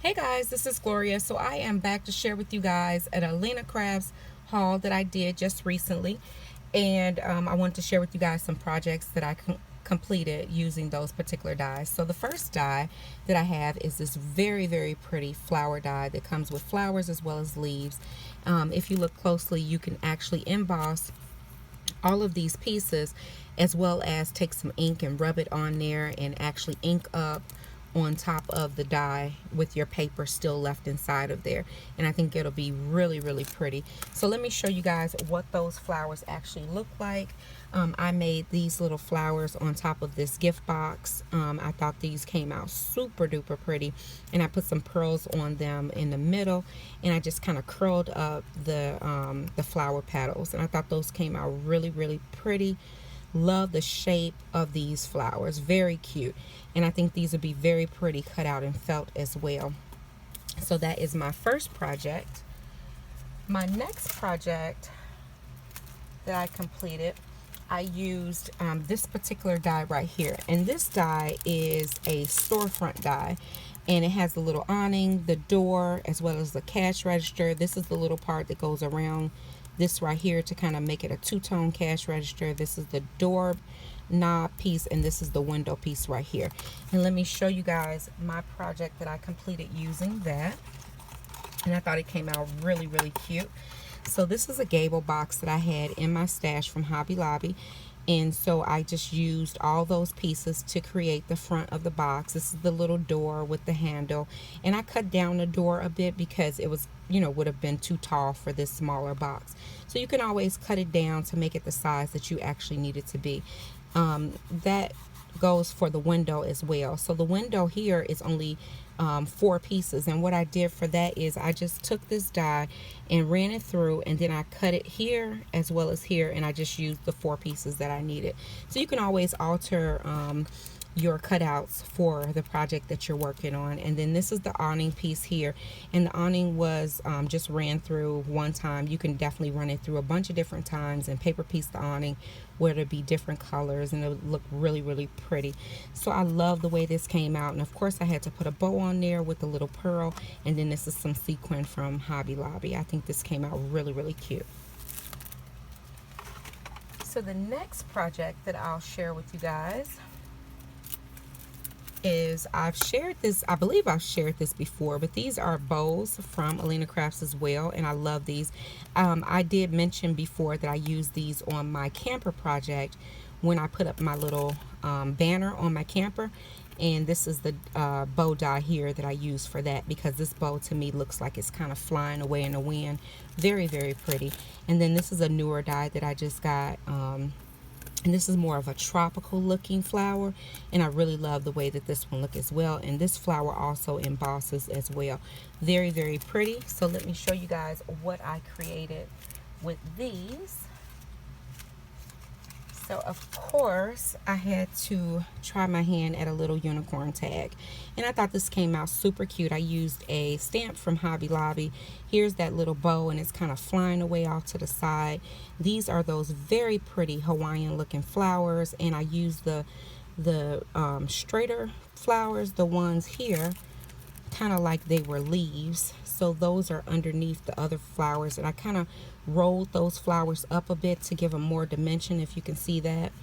Hey guys, this is Gloria. So I am back to share with you guys an Alina Crafts haul that I did just recently. And I wanted to share with you guys some projects that I completed using those particular dies. So the first die that I have is this very pretty flower die that comes with flowers as well as leaves. If you look closely, you can actually emboss all of these pieces, as well as take some ink and rub it on there and actually ink up on top of the die with your paper still left inside of there. And I think it'll be really pretty. So let me show you guys what those flowers actually look like. I made these little flowers on top of this gift box. I thought these came out super duper pretty, and I put some pearls on them in the middle, and I just kind of curled up the flower petals, and I thought those came out really pretty. Love the shape of these flowers, very cute, and I think these would be very pretty cut out in felt as well. So that is my first project. My next project that I completed, I used this particular die right here, and this die is a storefront die, and it has the little awning, the door, as well as the cash register. This is the little part that goes around this right here to kind of make it a two-tone cash register. This is the door knob piece, and this is the window piece right here. And let me show you guys my project that I completed using that, and I thought it came out really cute. So this is a gable box that I had in my stash from Hobby Lobby, and so I just used all those pieces to create the front of the box. This is the little door with the handle, and I cut down the door a bit because it was, would have been too tall for this smaller box. So you can always cut it down to make it the size that you actually need it to be. That goes for the window as well. So the window here is only 4 pieces, and what I did for that is I just took this die and ran it through, and then I cut it here as well as here, and I just used the 4 pieces that I needed. So you can always alter your cutouts for the project that you're working on. And then this is the awning piece here, and the awning was just ran through one time. You can definitely run it through a bunch of different times and paper piece the awning where it'll be different colors, and it'll look really pretty. So I love the way this came out, and of course I had to put a bow on there with a little pearl, and then this is some sequin from Hobby Lobby. I think this came out really cute. So the next project that I'll share with you guys is, I've shared this, I believe I've shared this before, but these are bows from Alina Crafts as well, and I love these. I did mention before that I used these on my camper project when I put up my little banner on my camper, and this is the bow die here that I use for that, because this bow to me looks like it's kind of flying away in the wind. Very pretty. And then this is a newer die that I just got, and this is more of a tropical looking flower, and I really love the way that this one looks as well. And this flower also embosses as well. Very pretty. So let me show you guys what I created with these. So of course I had to try my hand at a little unicorn tag, and I thought this came out super cute. I used a stamp from Hobby Lobby. Here's that little bow, and it's kind of flying away off to the side. These are those very pretty Hawaiian looking flowers, and I used the straighter flowers, the ones here, kind of like they were leaves. So those are underneath the other flowers, and I kind of rolled those flowers up a bit to give them more dimension, if you can see that.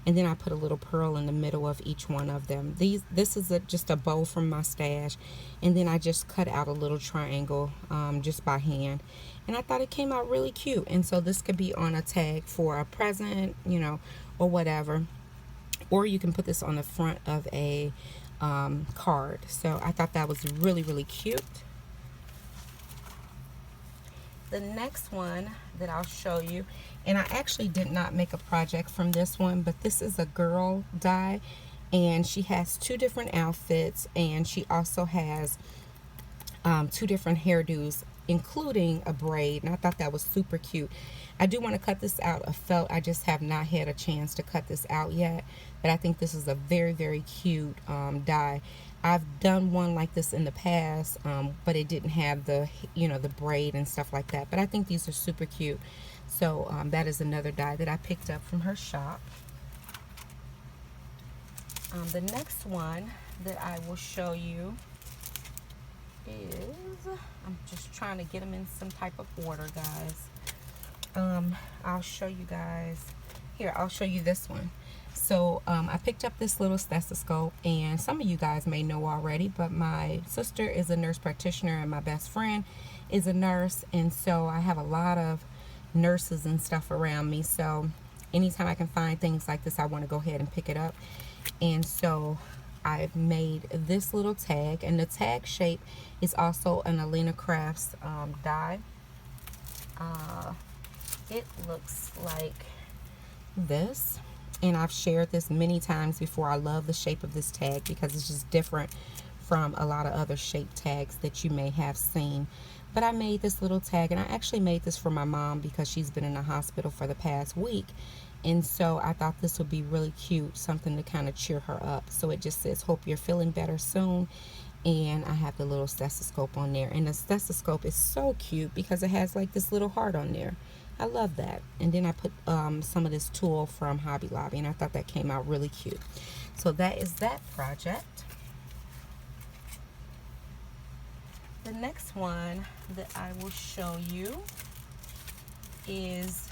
And then I put a little pearl in the middle of each one of them. This is just a bow from my stash, and then I just cut out a little triangle just by hand, and I thought it came out really cute. And so this could be on a tag for a present, or whatever, or you can put this on the front of a card. So I thought that was really cute. The next one that I'll show you, and I actually did not make a project from this one, but this is a girl die, and she has 2 different outfits, and she also has 2 different hairdos, including a braid, and I thought that was super cute. I do want to cut this out of felt. I just have not had a chance to cut this out yet, but I think this is a very cute die. I've done one like this in the past, but it didn't have the the braid and stuff like that, but I think these are super cute. So that is another die that I picked up from her shop. The next one that I will show you is, I'm just trying to get them in some type of order, guys. I'll show you guys here. I'll show you this one. So I picked up this little stethoscope, and some of you guys may know already, but my sister is a nurse practitioner and my best friend is a nurse, and so I have a lot of nurses and stuff around me. So anytime I can find things like this, I want to go ahead and pick it up. And so I've made this little tag, and the tag shape is also an Alina Crafts die. It looks like this, and I've shared this many times before. I love the shape of this tag because it's just different from a lot of other shape tags that you may have seen. But I made this little tag, and I actually made this for my mom because she's been in the hospital for the past week, and so I thought this would be really cute, something to kind of cheer her up. So it just says, hope you're feeling better soon. And I have the little stethoscope on there, and the stethoscope is so cute because it has like this little heart on there. I love that. And then I put some of this tulle from Hobby Lobby, and I thought that came out really cute. So that is that project. The next one that I will show you is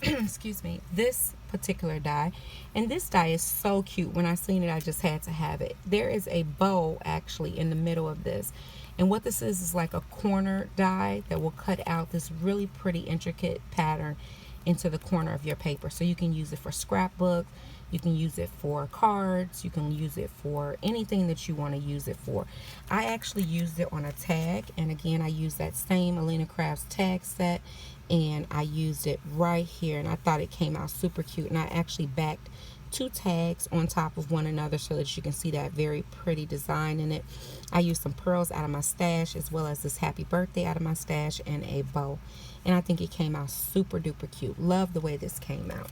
excuse me, this particular die. And this die is so cute. When I seen it, I just had to have it. There is a bow actually in the middle of this, and what this is like a corner die that will cut out this really pretty intricate pattern into the corner of your paper. So you can use it for scrapbook, you can use it for cards, you can use it for anything that you want to use it for. I actually used it on a tag, and again, I used that same Alina Crafts tag set, and I used it right here, and I thought it came out super cute. And I actually backed two tags on top of one another so that you can see that very pretty design in it. I used some pearls out of my stash, as well as this happy birthday out of my stash, and a bow, and I think it came out super duper cute. Love the way this came out.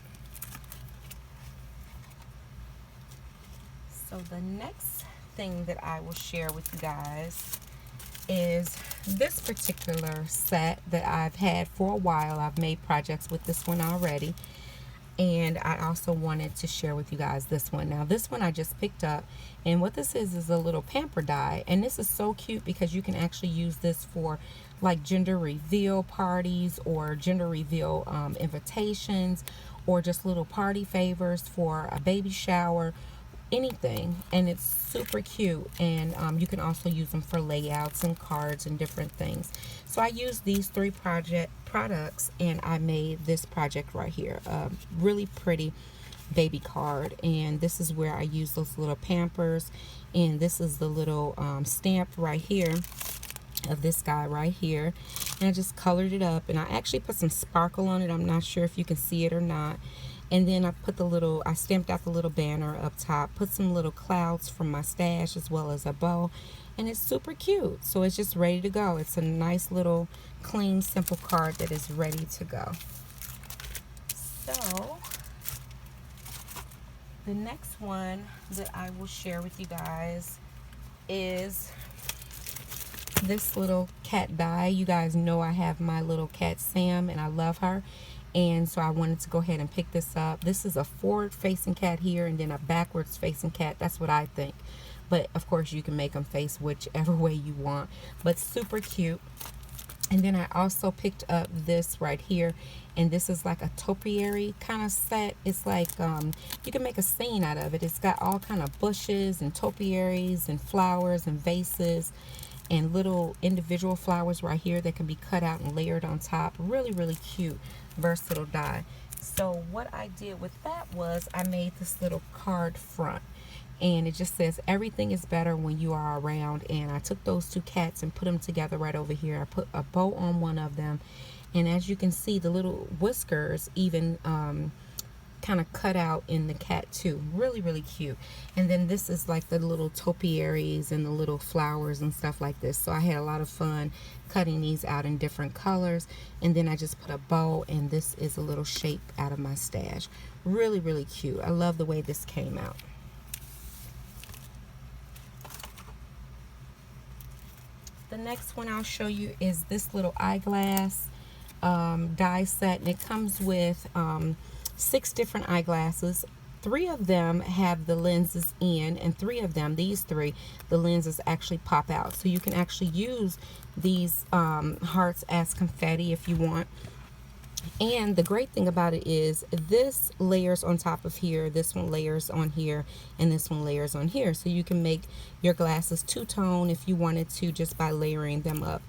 So the next thing that I will share with you guys is this particular set that I've had for a while. I've made projects with this one already, and I also wanted to share with you guys this one. Now this one I just picked up, and what this is a little pamper die, and this is so cute because you can actually use this for like gender reveal parties or gender reveal invitations, or just little party favors for a baby shower, anything. And it's super cute, and you can also use them for layouts and cards and different things. So I used these three products, and I made this project right here, a really pretty baby card. And this is where I use those little pampers, and this is the little stamp right here of this guy right here, and I just colored it up, and I actually put some sparkle on it. I'm not sure if you can see it or not. And then I stamped out the little banner up top, put some little clouds from my stash, as well as a bow, and it's super cute. So it's just ready to go. It's a nice little clean, simple card that is ready to go. So the next one that I will share with you guys is this little cat die. You guys know I have my little cat Sam, and I love her. And so I wanted to go ahead and pick this up. This is a forward facing cat here, and then a backwards facing cat. That's what I think. But of course you can make them face whichever way you want. But super cute. And then I also picked up this right here, and this is like a topiary kind of set. It's like you can make a scene out of it. It's got all kind of bushes and topiaries and flowers and vases and little individual flowers right here that can be cut out and layered on top. Really, really cute, versatile die. So what I did with that was I made this little card front, and it just says everything is better when you are around. And I took those two cats and put them together right over here. I put a bow on one of them, and as you can see, the little whiskers even kind of cut out in the cat too. Really, really cute. And then this is like the little topiaries and the little flowers and stuff like this. So I had a lot of fun cutting these out in different colors. And then I just put a bow, and this is a little shape out of my stash. Really, really cute. I love the way this came out. The next one I'll show you is this little eyeglass die set, and it comes with 6 different eyeglasses, 3 of them have the lenses in, and 3 of them, these 3, the lenses actually pop out. So you can actually use these hearts as confetti if you want. And the great thing about it is this layers on top of here, this one layers on here, and this one layers on here. So you can make your glasses two-tone if you wanted to, just by layering them up.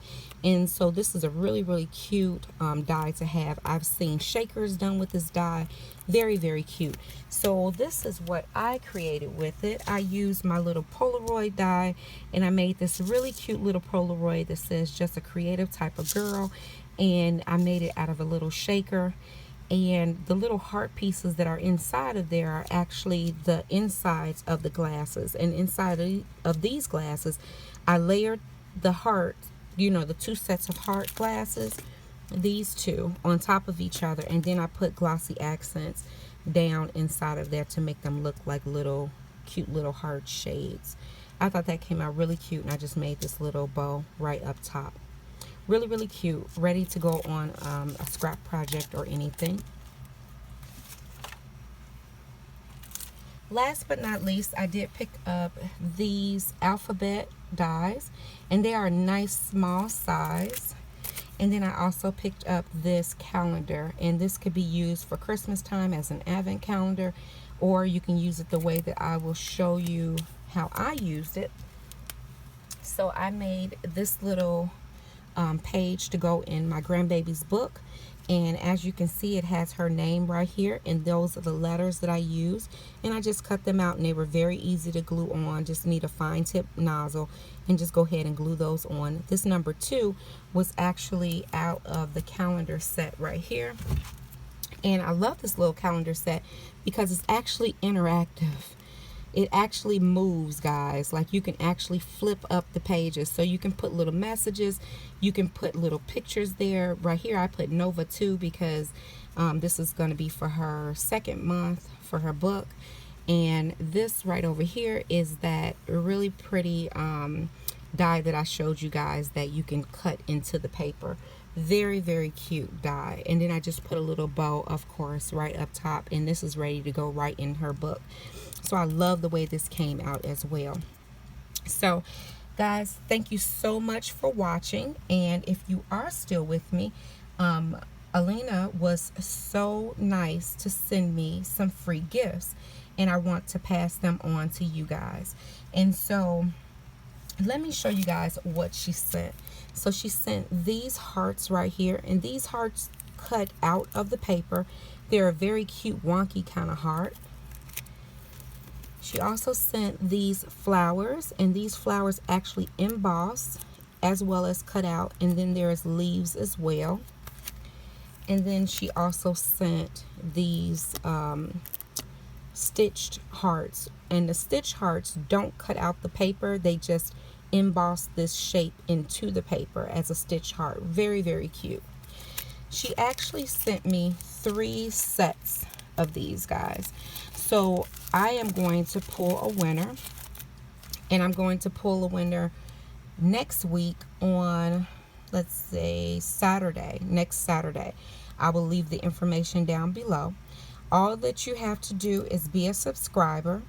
And so this is a really, really cute die to have. I've seen shakers done with this die. Very, very cute. So this is what I created with it. I used my little Polaroid die, and I made this really cute little Polaroid that says "Just a Creative Type of Girl." And I made it out of a little shaker, and the little heart pieces that are inside of there are actually the insides of the glasses. And inside of these glasses, I layered the heart, you know, the 2 sets of heart glasses, these 2 on top of each other, and then I put glossy accents down inside of there to make them look like little cute little heart shades. I thought that came out really cute, and I just made this little bow right up top. Really, really cute. Ready to go on a scrap project or anything. Last but not least, I did pick up these alphabet dies, and they are a nice small size. And then I also picked up this calendar, and this could be used for Christmas time as an advent calendar, or you can use it the way that I will show you how I used it. So I made this little page to go in my grandbaby's book, and as you can see, it has her name right here, and those are the letters that I use, and I just cut them out, and they were very easy to glue on. Just need a fine tip nozzle and just go ahead and glue those on. This number 2 was actually out of the calendar set right here, and I love this little calendar set because it's actually interactive. It actually moves, guys. Like, you can actually flip up the pages, so you can put little messages, you can put little pictures there. Right here I put Nova 2 because this is going to be for her 2nd month for her book. And this right over here is that really pretty die that I showed you guys that you can cut into the paper. Very, very cute die. And then I just put a little bow, of course, right up top, and this is ready to go right in her book. So I love the way this came out as well. So guys, thank you so much for watching, and if you are still with me, Alina was so nice to send me some free gifts, and I want to pass them on to you guys. And so let me show you guys what she sent. So she sent these hearts right here, and these hearts cut out of the paper. They're a very cute wonky kind of heart. She also sent these flowers, and these flowers actually embossed as well as cut out, and then there's leaves as well. And then she also sent these stitched hearts, and the stitched hearts don't cut out the paper, they just emboss this shape into the paper as a stitch heart. Very, very cute. She actually sent me 3 sets of these, guys. So I am going to pull a winner, and I'm going to pull a winner next week on, let's say, Saturday. Next Saturday. I will leave the information down below. All that you have to do is be a subscriber.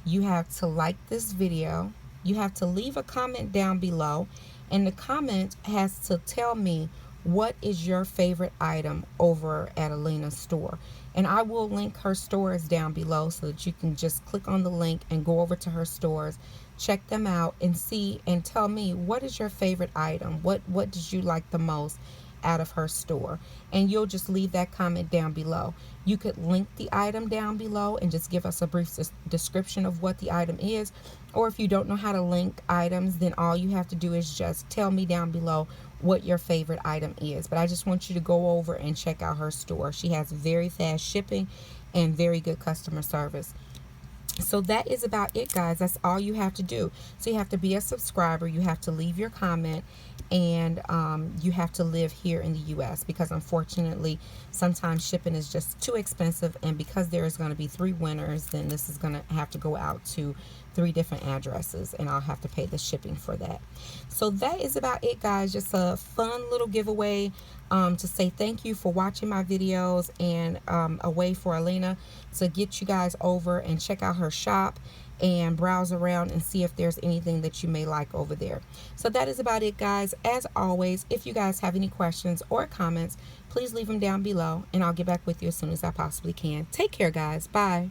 You have to like this video. You have to leave a comment down below, and the comment has to tell me what is your favorite item over at Alina's store. And I will link her stores down below so that you can just click on the link and go over to her stores, check them out, and see and tell me what is your favorite item. What did you like the most out of her store? And you'll just leave that comment down below. You could link the item down below and just give us a brief description of what the item is. Or if you don't know how to link items, then all you have to do is just tell me down below what your favorite item is. But I just want you to go over and check out her store. She has very fast shipping and very good customer service. So that is about it, guys. That's all you have to do. So you have to be a subscriber, you have to leave your comment, and you have to live here in the US, because unfortunately sometimes shipping is just too expensive. And because there is going to be 3 winners, then this is going to have to go out to 3 different addresses, and I'll have to pay the shipping for that. So that is about it, guys. Just a fun little giveaway to say thank you for watching my videos, and a way for Alina to get you guys over and check out her shop and browse around and see if there's anything that you may like over there. So that is about it, guys. As always, if you guys have any questions or comments, please leave them down below, and I'll get back with you as soon as I possibly can. Take care, guys. Bye.